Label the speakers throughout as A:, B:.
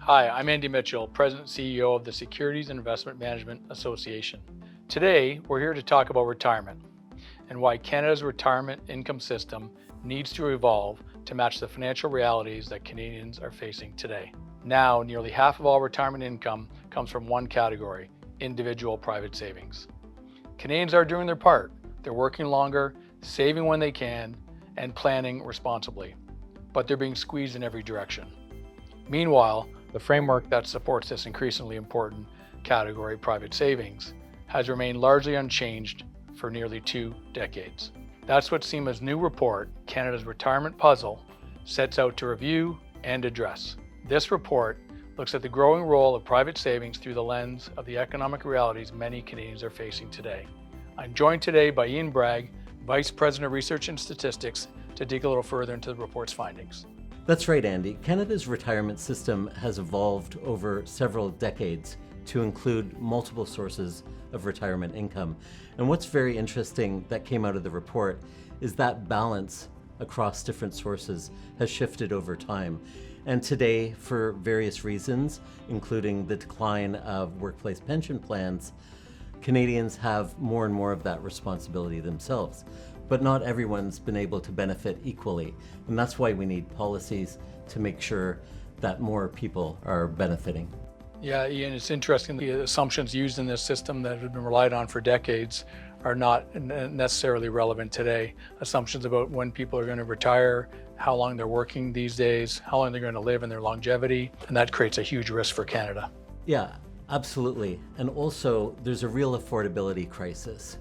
A: Hi, I'm Andy Mitchell, President and CEO of the Securities and Investment Management Association. Today, we're here to talk about retirement and why Canada's retirement income system needs to evolve to match the financial realities that Canadians are facing today. Now, nearly half of all retirement income comes from one category: individual private savings. Canadians are doing their part. They're working longer, saving when they can, and planning responsibly, but they're being squeezed in every direction. Meanwhile, the framework that supports this increasingly important category, private savings, has remained largely unchanged for nearly 2 decades. That's what Sima's new report, Canada's Retirement Puzzle, sets out to review and address. This report looks at the growing role of private savings through the lens of the economic realities many Canadians are facing today. I'm joined today by Ian Bragg, Vice President of Research and Statistics, to dig a little further into the report's findings.
B: That's right, Andy. Canada's retirement system has evolved over several decades to include multiple sources of retirement income. And what's very interesting that came out of the report is that balance across different sources has shifted over time. And today, for various reasons, including the decline of workplace pension plans, Canadians have more and more of that responsibility themselves. But not everyone's been able to benefit equally. And that's why we need policies to make sure that more people are benefiting.
A: Yeah, Ian, it's interesting. The assumptions used in this system that have been relied on for decades are not necessarily relevant today. Assumptions about when people are going to retire, how long they're working these days, how long they're going to live, and their longevity. And that creates a huge risk for Canada.
B: Yeah, absolutely. And also, there's a real affordability crisis.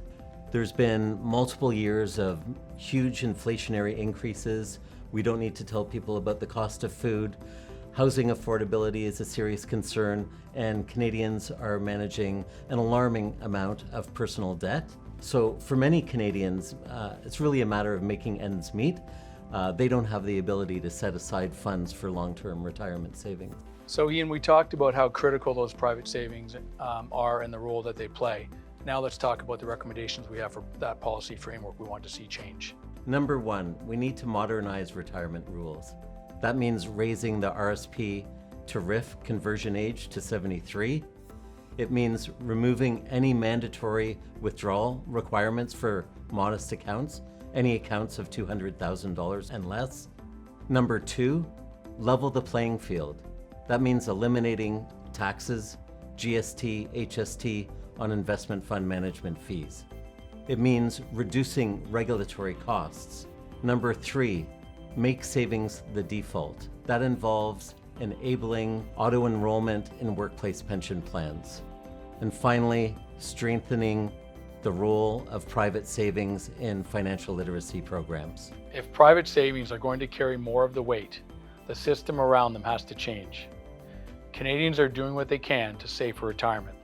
B: There's been multiple years of huge inflationary increases. We don't need to tell people about the cost of food. Housing affordability is a serious concern, and Canadians are managing an alarming amount of personal debt. So for many Canadians, it's really a matter of making ends meet. They don't have the ability to set aside funds for long-term retirement savings.
A: So Ian, we talked about how critical those private savings are and the role that they play. Now let's talk about the recommendations we have for that policy framework we want to see change.
B: Number one, we need to modernize retirement rules. That means raising the RSP to RIF conversion age to 73. It means removing any mandatory withdrawal requirements for modest accounts, any accounts of $200,000 and less. Number two, level the playing field. That means eliminating taxes, GST, HST, on investment fund management fees. It means reducing regulatory costs. Number three, make savings the default. That involves enabling auto-enrollment in workplace pension plans. And finally, strengthening the role of private savings in financial literacy programs.
A: If private savings are going to carry more of the weight, the system around them has to change. Canadians are doing what they can to save for retirement,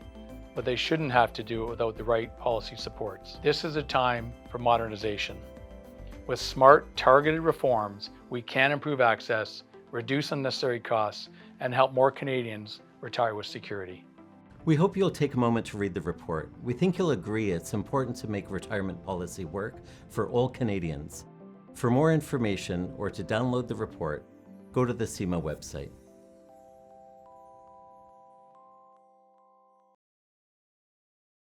A: but they shouldn't have to do it without the right policy supports. This is a time for modernization. With smart, targeted reforms, we can improve access, reduce unnecessary costs, and help more Canadians retire with security.
B: We hope you'll take a moment to read the report. We think you'll agree it's important to make retirement policy work for all Canadians. For more information or to download the report, go to the Sima website.